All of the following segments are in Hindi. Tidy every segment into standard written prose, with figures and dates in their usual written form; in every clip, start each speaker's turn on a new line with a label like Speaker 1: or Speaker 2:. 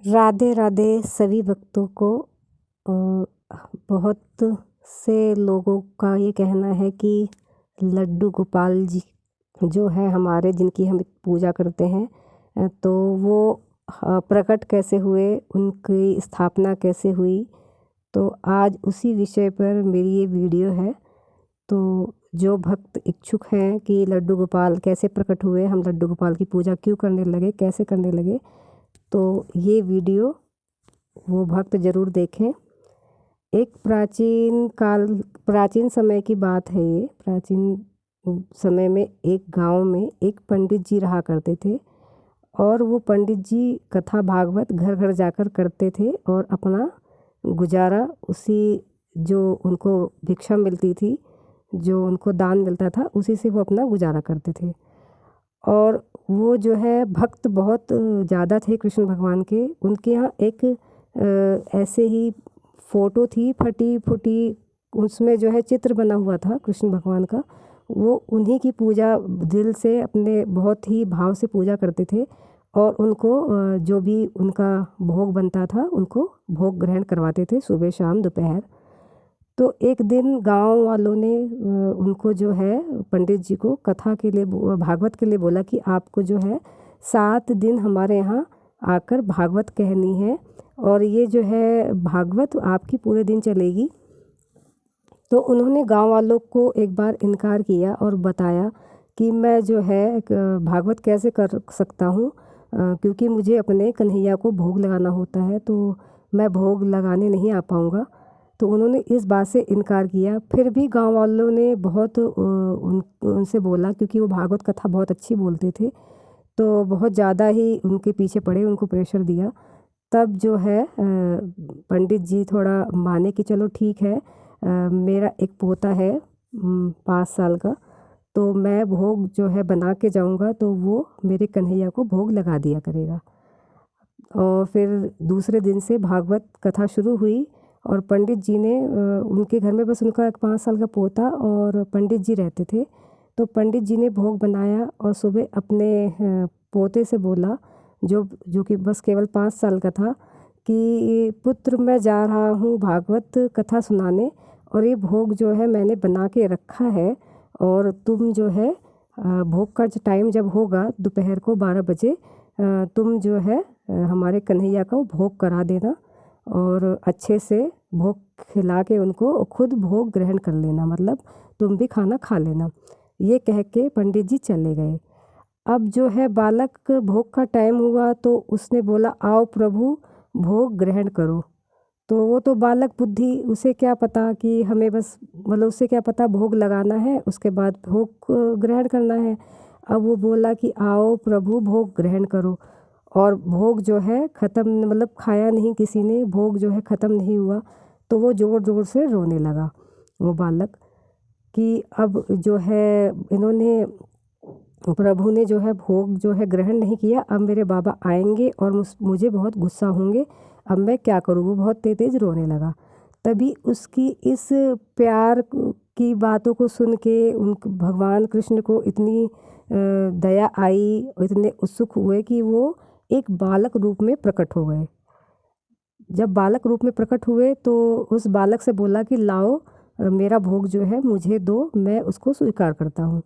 Speaker 1: राधे राधे सभी भक्तों को। अ, बहुत से लोगों का ये कहना है कि लड्डू गोपाल जी जो है हमारे, जिनकी हम पूजा करते हैं, तो वो प्रकट कैसे हुए, उनकी स्थापना कैसे हुई। तो आज उसी विषय पर मेरी ये वीडियो है। तो जो भक्त इच्छुक हैं कि लड्डू गोपाल कैसे प्रकट हुए, हम लड्डू गोपाल की पूजा क्यों करने लगे, कैसे करने लगे, तो ये वीडियो वो भक्त ज़रूर देखें। एक प्राचीन समय की बात है ये। प्राचीन समय में एक गांव में एक पंडित जी रहा करते थे, और वो पंडित जी कथा भागवत घर घर जाकर करते थे और अपना गुजारा उसी, जो उनको भिक्षा मिलती थी, जो उनको दान मिलता था, उसी से वो अपना गुजारा करते थे। और वो जो है भक्त बहुत ज़्यादा थे कृष्ण भगवान के। उनके यहाँ एक ऐसे ही फ़ोटो थी फटी फूटी, उसमें जो है चित्र बना हुआ था कृष्ण भगवान का। वो उन्हीं की पूजा दिल से अपने बहुत ही भाव से पूजा करते थे, और उनको जो भी उनका भोग बनता था उनको भोग ग्रहण करवाते थे, सुबह शाम दोपहर। तो एक दिन गांव वालों ने उनको जो है पंडित जी को कथा के लिए भागवत के लिए बोला कि आपको जो है 7 दिन हमारे यहाँ आकर भागवत कहनी है, और ये जो है भागवत आपकी पूरे दिन चलेगी। तो उन्होंने गांव वालों को एक बार इनकार किया और बताया कि मैं जो है भागवत कैसे कर सकता हूँ, क्योंकि मुझे अपने कन्हैया को भोग लगाना होता है, तो मैं भोग लगाने नहीं आ पाऊँगा। तो उन्होंने इस बात से इनकार किया। फिर भी गांव वालों ने बहुत उनसे बोला, क्योंकि वो भागवत कथा बहुत अच्छी बोलते थे, तो बहुत ज़्यादा ही उनके पीछे पड़े, उनको प्रेशर दिया। तब जो है पंडित जी थोड़ा माने कि चलो ठीक है, मेरा एक पोता है 5 साल का, तो मैं भोग जो है बना के जाऊंगा, तो वो मेरे कन्हैया को भोग लगा दिया करेगा। और फिर दूसरे दिन से भागवत कथा शुरू हुई, और पंडित जी ने उनके घर में बस उनका एक 5 साल का पोता और पंडित जी रहते थे। तो पंडित जी ने भोग बनाया और सुबह अपने पोते से बोला, जो जो कि बस केवल 5 साल का था, कि पुत्र मैं जा रहा हूँ भागवत कथा सुनाने, और ये भोग जो है मैंने बना के रखा है, और तुम जो है भोग का टाइम जब होगा दोपहर को 12 बजे, तुम जो है हमारे कन्हैया का भोग करा देना, और अच्छे से भोग खिला के उनको खुद भोग ग्रहण कर लेना, मतलब तुम भी खाना खा लेना। ये कह के पंडित जी चले गए। अब जो है बालक भोग का टाइम हुआ, तो उसने बोला, आओ प्रभु भोग ग्रहण करो। तो वो तो बालक बुद्धि, उसे क्या पता कि हमें बस, मतलब उसे क्या पता भोग लगाना है, उसके बाद भोग ग्रहण करना है। अब वो बोला कि आओ प्रभु भोग ग्रहण करो, और भोग जो है ख़त्म, मतलब खाया नहीं किसी ने, भोग जो है ख़त्म नहीं हुआ। तो वो ज़ोर ज़ोर से रोने लगा, वो बालक, कि अब जो है इन्होंने, प्रभु ने जो है भोग जो है ग्रहण नहीं किया, अब मेरे बाबा आएंगे और मुझे बहुत गुस्सा होंगे, अब मैं क्या करूँ। वो बहुत तेज तेज रोने लगा। तभी उसकी इस प्यार की बातों को सुन के उन भगवान कृष्ण को इतनी दया आई, और इतने उत्सुक हुए कि वो एक बालक रूप में प्रकट हो गए। जब बालक रूप में प्रकट हुए तो उस बालक से बोला कि लाओ मेरा भोग जो है मुझे दो, मैं उसको स्वीकार करता हूँ।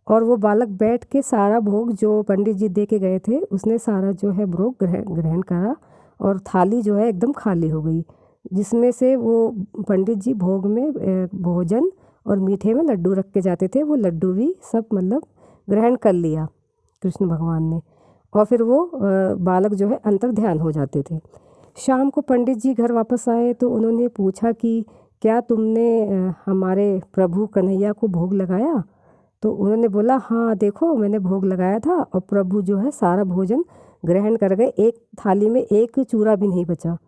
Speaker 1: और वो बालक बैठ के सारा भोग जो पंडित जी दे के गए थे, उसने सारा जो है भोग ग्रहण ग्रहण करा, और थाली जो है एकदम खाली हो गई, जिसमें से वो पंडित जी भोग में भोजन और मीठे में लड्डू रख के जाते थे, वो लड्डू भी सब मतलब ग्रहण कर लिया कृष्ण भगवान ने। और फिर वो बालक जो है अंतर ध्यान हो जाते थे। शाम को पंडित जी घर वापस आए, तो उन्होंने पूछा कि क्या तुमने हमारे प्रभु कन्हैया को भोग लगाया। तो उन्होंने बोला, हाँ देखो मैंने भोग लगाया था, और प्रभु जो है सारा भोजन ग्रहण कर गए, एक थाली में एक चूरा भी नहीं बचा।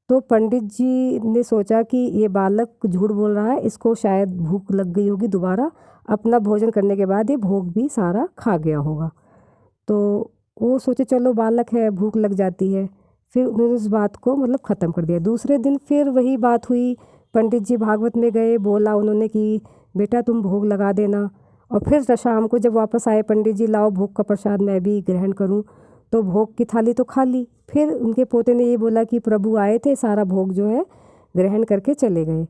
Speaker 1: तो पंडित जी ने सोचा कि ये बालक झूठ बोल रहा है, इसको शायद भूख लग गई होगी दोबारा, अपना भोजन करने के बाद ये भोग भी सारा खा गया होगा। तो वो सोचे चलो बालक है, भूख लग जाती है। फिर उन्होंने उस बात को मतलब ख़त्म कर दिया। दूसरे दिन फिर वही बात हुई, पंडित जी भागवत में गए, बोला उन्होंने कि बेटा तुम भोग लगा देना। और फिर शाम को जब वापस आए पंडित जी, लाओ भोग का प्रसाद मैं भी ग्रहण करूं। तो भोग की थाली तो खा ली। फिर उनके पोते ने ये बोला कि प्रभु आए थे, सारा भोग जो है ग्रहण करके चले गए।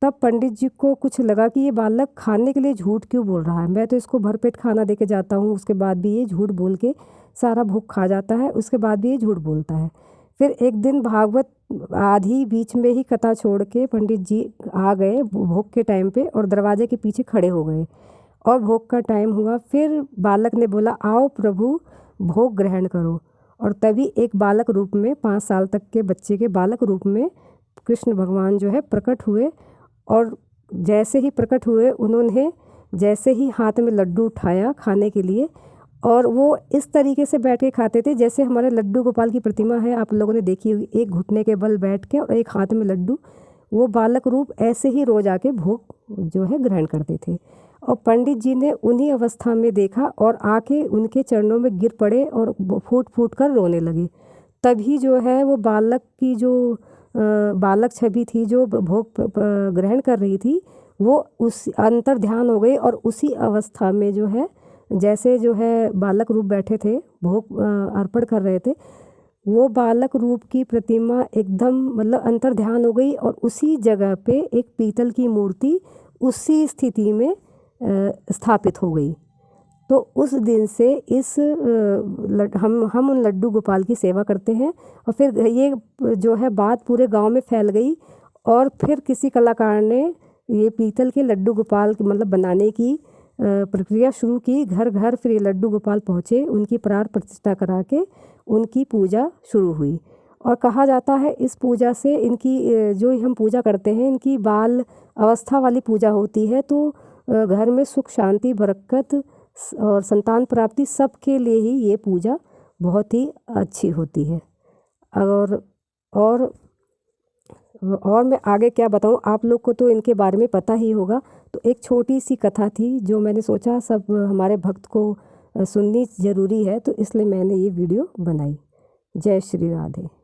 Speaker 1: तब पंडित जी को कुछ लगा कि ये बालक खाने के लिए झूठ क्यों बोल रहा है, मैं तो इसको भरपेट खाना दे के जाता हूँ, उसके बाद भी ये झूठ बोल के सारा भोग खा जाता है, उसके बाद भी ये झूठ बोलता है। फिर एक दिन भागवत आधी बीच में ही कथा छोड़ के पंडित जी आ गए भोग के टाइम पे और दरवाजे के पीछे खड़े हो गए और भोग का टाइम हुआ। फिर बालक ने बोला, आओ प्रभु भोग ग्रहण करो। और तभी एक बालक रूप में 5 साल तक के बच्चे के बालक रूप में कृष्ण भगवान जो है प्रकट हुए। और जैसे ही प्रकट हुए उन्होंने जैसे ही हाथ में लड्डू उठाया खाने के लिए, और वो इस तरीके से बैठ के खाते थे जैसे हमारे लड्डू गोपाल की प्रतिमा है, आप लोगों ने देखी होगी, एक घुटने के बल बैठ के और एक हाथ में लड्डू। वो बालक रूप ऐसे ही रोज आके भोग जो है ग्रहण करते थे। और पंडित जी ने उन्हीं अवस्था में देखा और आके उनके चरणों में गिर पड़े और फूट फूट कर रोने लगे। तभी जो है वो बालक की जो बालक छवि थी जो भोग ग्रहण कर रही थी, वो उस अंतर ध्यान हो गई और उसी अवस्था में जो है जैसे जो है बालक रूप बैठे थे भोग अर्पण कर रहे थे, वो बालक रूप की प्रतिमा एकदम मतलब अंतर ध्यान हो गई और उसी जगह पे एक पीतल की मूर्ति उसी स्थिति में स्थापित हो गई। तो उस दिन से इस हम उन लड्डू गोपाल की सेवा करते हैं। और फिर ये जो है बात पूरे गांव में फैल गई और फिर किसी कलाकार ने ये पीतल के लड्डू गोपाल मतलब बनाने की प्रक्रिया शुरू की। घर घर फिर ये लड्डू गोपाल पहुँचे, उनकी प्राण प्रतिष्ठा करा के उनकी पूजा शुरू हुई। और कहा जाता है इस पूजा से इनकी जो हम पूजा करते हैं इनकी बाल अवस्था वाली पूजा होती है, तो घर में सुख शांति बरकत और संतान प्राप्ति सबके लिए ही ये पूजा बहुत ही अच्छी होती है। और मैं आगे क्या बताऊं, आप लोग को तो इनके बारे में पता ही होगा। तो एक छोटी सी कथा थी जो मैंने सोचा सब हमारे भक्त को सुननी ज़रूरी है, तो इसलिए मैंने ये वीडियो बनाई। जय श्री राधे।